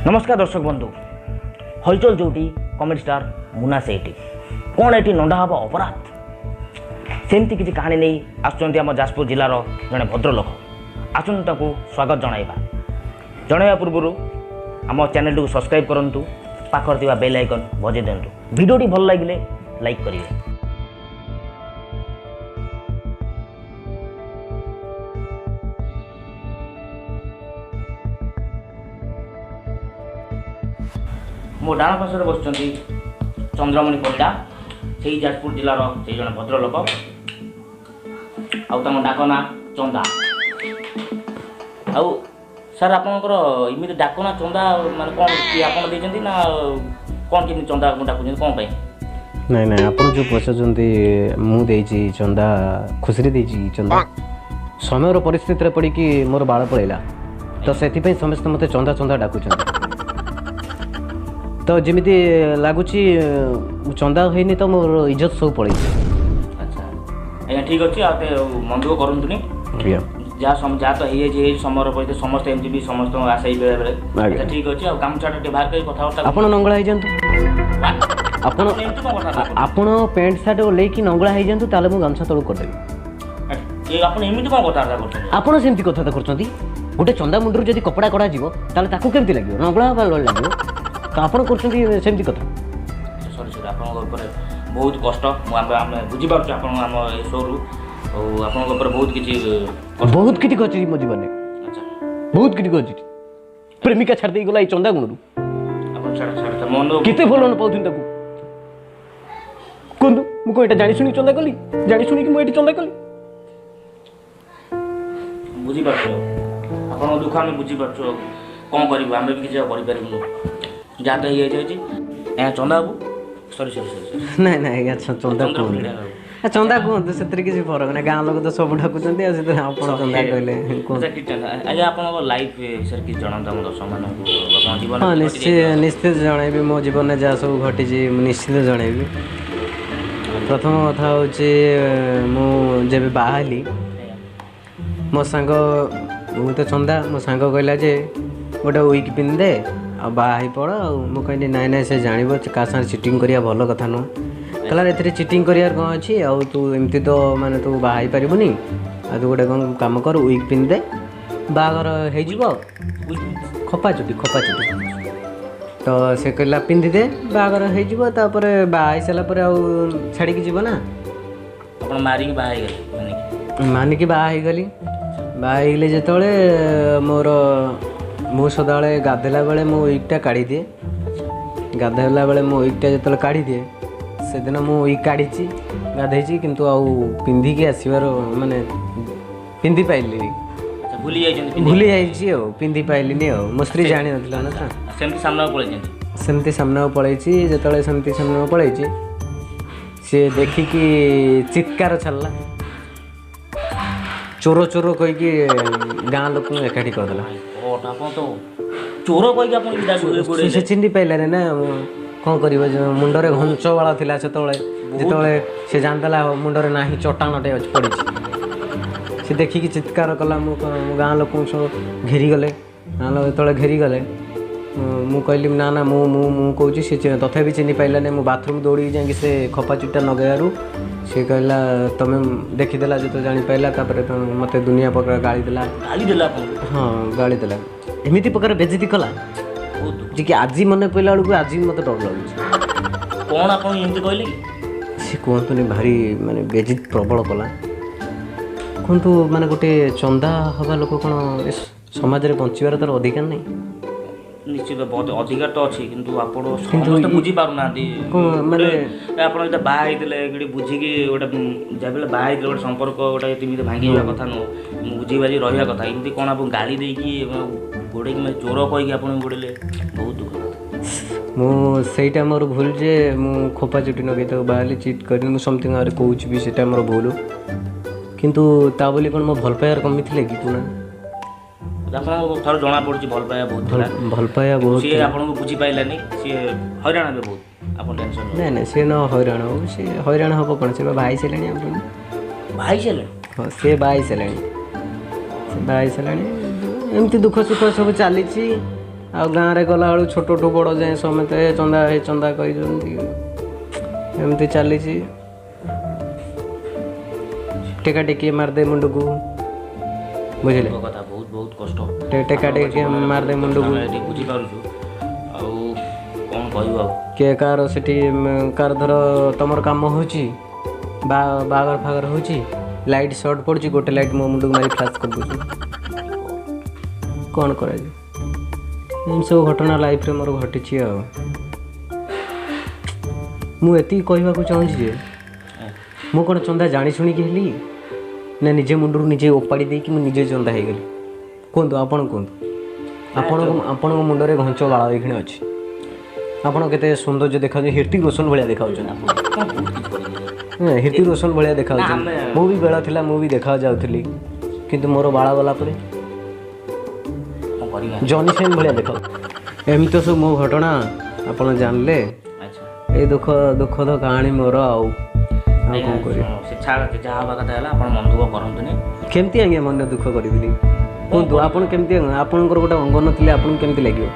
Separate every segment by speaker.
Speaker 1: नमस्कार दर्शक बंधु हलचल जोटी कमेडी स्टार मुना सेठी कौन ये नंदा हवा अपराध सेमती किसी कहानी नहीं आसुँच आम जाजपुर जिलार जड़े भद्रलोक आसुँच स्वागत जनइबा पूर्व आम चैनल को सब्सक्राइब करूँ पाखर बेल आइकन बजे दिंतु भिडियोटी भल लगे लाइक करेंगे। मो डाण पार्श्वर बस चंद्रमणि परिडा से जाजपुर जिलार से जन भद्रलोक आम डाक ना चंदा आउ सर आपंकर इमित डाक ना चंदा माने कौन आप देते ना कौन केमी चंदा डाकुन कौन पाई
Speaker 2: नहीं नहीं आप जो पचारूँ मुझे चंदा खुशी दे चंदा समय परिस्थिति पड़ी कि मोर बाल पड़ेगा तो से समस्त मत चंदा चंदा डाकुं तो जमी लगुच चंदा होनी तो मोर इज्जत सब पड़े।
Speaker 1: अच्छा आज्ञा ठीक अच्छे मन दुख करूँ जहाँ तो है समय पड़े समस्त एमती भी समस्त आशा बेले बेले ठीक अच्छे काम छाटा बाहर कर कथा
Speaker 2: आप नंगला आपण पैंट सार्ट ओल्ल नंगला हो जातु ताले मु गामछा तलू करदेवी आपण सेमती कथा कर गोटे चंदा मुंडर जब कपड़ा कड़ा ताले ताकू केमती लगे नंगला लगे तो आप सेमती कथा
Speaker 1: सरी सरी आप बहुत कष्ट बुझीपार आम शोरु आप बहुत
Speaker 2: किसी अच्छी मो जीवन में बहुत किसी अच्छी प्रेमिका छाड़ी गला चंदा गुण केते भल न पाऊँ कहतु मुझे जाशुणी चंदा कली जाशुणी कि मुझे चंदा कली
Speaker 1: बुझीपार आप दुख आम बुझीपार कौन करें भी किसी करूँ जहाँ तो ये चंदा बाबू सरी सरी सरी
Speaker 2: नहीं नहीं चंदा कहते चंदा कहते से किसी फरक ना गाँव लोग तो सब डाकुं आप चंदा कहले
Speaker 1: आज्ञा आप लाइफ सर कि जनाता दर्शक
Speaker 2: हाँ निश्चित जनइबी मो जीवन में जहाँ सब घटी निश्चित जनइबी। प्रथम कथा हूँ जब बाहली मो सांग मु तो चंदा मो सांग कहला जे गोटे विक पिंध दे आ बाहर पड़ मुझे नाई ना से जान क्या साथ चिटिंग करिया भल कथा नुह कहला ए चिटिंग करार कौन अच्छी आउ तू एमती तो माने तू बाहर पारूनी आ तू गोटे कौन कम कर विक पिंध दे बाहर हो खपा चुटी तो से कहला पिंधि दे बाहर हो बाहर सारापर छाड़ी जीव ना मानिक बाहर गली बाहर जिते मोर मु सदा गाधेला बेले मो विकटा काढ़ी दिए गाधेला बेले मो विकटा जो काढ़ी दिए से दिन मु विक काढ़ी गाधे किंतु आउ पिंधिकी आसबार माने पिंधि पाइली भूली जाइए पिंधि पाइलिनी मो स्त्री जानी ना ना सेमती सामना पलैची जो सेमती सामना पलैची सी देखिकी चित्कार छाड़ा चोर चोर कहीकि गाँ लोक एकाठी करदेला
Speaker 1: चोर कही
Speaker 2: से चिन्ह पाइलानी ना कौन कर मुंडरे घंच बाला था से जिते से जानदेला मुंडरे ना चटाणटे पड़ी से देखिकी चित्कार कला गाँ लोक घेरीगले गाँ लोग जो घेरीगले मु कहली ना ना मु कहूँ सी तथा चिन्ह पाइलानी मु बाथरूम दौड़ी जाकि से खपा चुटा नगेयू सी कहला तुम देखीदेला जो तो जापारा मत दुनिया प्रकार गाली देला हाँ गाली देला एमती प्रकार बेजती कला जी कि आज मन पड़ा बेलू आज मत डर लगुच
Speaker 1: कौन आप कहले
Speaker 2: सी कहतुनि भारी माने बेजित प्रबल कला कहतु माने गोटे चंदा हवा लोक कौन समाज में बचार तार अधिकार नहीं
Speaker 1: निश्चित बहुत अधिकार तो अच्छी किंतु आप समस्त बुझी पारना माने आप बाहर बुझिकी गोटे जब बाहर गोटे संपर्क गोटे भांगी कथा नुह बुझी बाजी रहा कथा एमती कौन आप गाड़ी देकी गोड़े चोर कहीकि आप गोड़े बहुत दुख
Speaker 2: मुझा मोर भूल जे मु खोपा चुटी नगे तो बाहर चिट कर समथिंग कौच भी से मोर भूल किंतु ता बोली कौन मो भल पाइबार कमी थे कि पुना
Speaker 1: थोड़ा जना पड़ी भल पाया बहुत
Speaker 2: भल पाया बहुत
Speaker 1: सी आपको बुझी पाइलानी सी हैरान हे बहुत आप टेंशन
Speaker 2: नहीं नहीं सी न हैरान हो सी हैरान हम कौन से बाई सारे
Speaker 1: भाई सारे
Speaker 2: हाँ सी बाई सारे एमती दुख सुख सब चली ଆଉ ଗାଁରେ ଗଲାବେଳୁ ଛୋଟଠୁ ବଡ଼ ଯାଏଁ ସମସ୍ତେ ହେ ଚନ୍ଦା କହିଛନ୍ତି ଏମିତି ଚାଲିଛି। ଟେକା ଟେକି ମାରିଦେ ମୁଣ୍ଡକୁ, ବୁଝିଲେ?
Speaker 1: କଥା ବହୁତ ବହୁତ କଷ୍ଟ,
Speaker 2: ଟେକା ଟେକି ମାରିଦେ ମୁଣ୍ଡକୁ।
Speaker 1: ଏଠି ବୁଝିପାରୁଛୁ, ଆଉ କ'ଣ କହିବୁ ଆଉ।
Speaker 2: କିଏ କାହାର ସେଠି କାହାର ଧର ତମର କାମ ହେଉଛି, ବାହାଘର ଫାଘର ହେଉଛି, ଲାଇଟ୍ ସର୍ଟ ପଡ଼ୁଛି, ଗୋଟେ ଲାଇଟ୍ ମୋ ମୁଣ୍ଡକୁ ମାରି ଫ୍ଲାସ୍ କରିଦେଉଛି। କ'ଣ କରାଯିବ? ଏମିତି ସବୁ ଘଟଣା ଲାଇଫ୍ରେ ମୋର ଘଟିଛି। ଆଉ ମୁଁ ଏତିକି କହିବାକୁ ଚାହୁଁଛି ଯେ ମୁଁ କ'ଣ ଚନ୍ଦା ଜାଣି ଶୁଣିକି ହେଲି ନା ନିଜେ ମୁଣ୍ଡରୁ ନିଜେ ଓପାଡ଼ି ଦେଇକି ମୁଁ ନିଜେ ଚନ୍ଦା ହେଇଗଲି? କୁହନ୍ତୁ, ଆପଣ କୁହନ୍ତୁ। ଆପଣଙ୍କ ମୁଣ୍ଡରେ ଘଞ୍ଚ ବାଳ ଏଇକ୍ଷଣି ଅଛି, ଆପଣ କେତେ ସୌନ୍ଦର୍ଯ୍ୟ ଦେଖାଯାଉଛି, ହ୍ରିତିକ୍ ରୋଶନ ଭଳିଆ ଦେଖାଯାଉଛନ୍ତି। ହ୍ରିତିକ୍ ରୋଶନ ଭଳିଆ ଦେଖାଯାଉଛନ୍ତି। ମୁଁ ବି ବେଳ ଥିଲା, ମୁଁ ବି ଦେଖାଯାଉଥିଲି, କିନ୍ତୁ ମୋର ବାଳ ଗଲା ପରେ ଜନି ସେନ୍ ଭଳିଆ ଦେଖାଉ। ଏମିତି ତ ସବୁ ମୋ ଘଟଣା ଆପଣ ଜାଣିଲେ। ଏଇ ଦୁଃଖଦ କାହାଣୀ ମୋର। ଆଉ କ'ଣ କରିବା?
Speaker 1: ଯାହା ହେବା କଥା ହେଲା, ଆପଣ ମନ ଦୁଃଖ କରନ୍ତୁନି।
Speaker 2: କେମିତି ଆଜ୍ଞା ମନ ଦୁଃଖ କରିବିନି? କୁହନ୍ତୁ, ଆପଣ କେମିତି, ଆପଣଙ୍କର ଗୋଟେ ଅଙ୍ଗ ନଥିଲେ ଆପଣଙ୍କୁ କେମିତି ଲାଗିବ?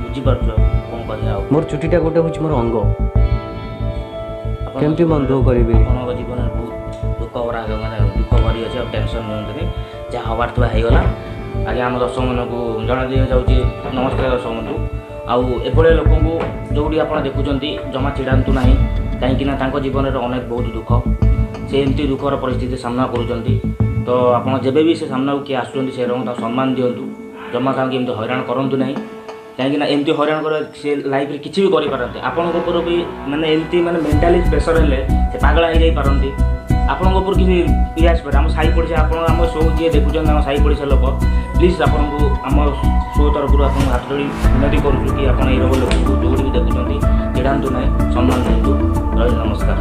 Speaker 1: ବୁଝିପାରୁଛୁ, କ'ଣ କରିବା ଆଉ।
Speaker 2: ମୋର ଚୁଟିଟା ଗୋଟେ ହେଉଛି ମୋର ଅଙ୍ଗ, କେମିତି ମନ ଦୁଃଖ କରିବିନି?
Speaker 1: ଆପଣଙ୍କ ଜୀବନରେ ବହୁତ ଦୁଃଖ ଦୁଃଖ ଭରି ଅଛି, ଆଉ ଟେନସନ୍ ନିଅନ୍ତୁନି। ଯାହା ହେବାର ଥିବା ହେଇଗଲା। ଆଜ୍ଞା, ଆମ ଦର୍ଶକମାନଙ୍କୁ ଜଣାଇ ଦିଆଯାଉଛି ନମସ୍କାର ଦର୍ଶକମାନଙ୍କୁ। ଆଉ ଏଭଳିଆ ଲୋକଙ୍କୁ ଯେଉଁଠି ଆପଣ ଦେଖୁଛନ୍ତି ଜମା ଚିଡ଼ାନ୍ତୁ ନାହିଁ, କାହିଁକିନା ତାଙ୍କ ଜୀବନରେ ଅନେକ ବହୁତ ଦୁଃଖ, ସେ ଏମିତି ଦୁଃଖର ପରିସ୍ଥିତି ସାମ୍ନା କରୁଛନ୍ତି। ତ ଆପଣ ଯେବେ ବି ସେ ସାମ୍ନାକୁ କିଏ ଆସୁଛନ୍ତି ସେ ତାଙ୍କୁ ସମ୍ମାନ ଦିଅନ୍ତୁ, ଜମା ତାଙ୍କୁ ଏମିତି ହଇରାଣ କରନ୍ତୁ ନାହିଁ। କାହିଁକିନା ଏମିତି ହଇରାଣ କରିବା ସେ ଲାଇଫ୍ରେ କିଛି ବି କରିପାରନ୍ତି। ଆପଣଙ୍କ ଉପରେ ବି ଏମିତି ମେଣ୍ଟାଲି ପ୍ରେସର୍ ହେଲେ ସେ ପାଗଳା ହେଇଯାଇପାରନ୍ତି। ଆପଣଙ୍କ ଉପରୁ କିଛି ଇଏ ଆସିପାରେ। ଆମ ସାହି ପଡ଼ିଶା, ଆପଣ ଆମ ଶୋ ଯିଏ ଦେଖୁଛନ୍ତି, ଆମ ସାହି ପଡ଼ିଶା ଲୋକ, ପ୍ଲିଜ୍ ଆପଣଙ୍କୁ ଆମ ଶୋ ତରଫରୁ ଆପଣଙ୍କୁ ହାତ ଧରି ବିନତି କରୁଛୁ କି ଆପଣ ଏଇ ରୋଗ ଲୋକଙ୍କୁ ଯେଉଁଠି ବି ଦେଖୁଛନ୍ତି ଚିଡ଼ାନ୍ତୁ ନାହିଁ, ସମ୍ମାନ ଦିଅନ୍ତୁ। ରହିଲି, ନମସ୍କାର।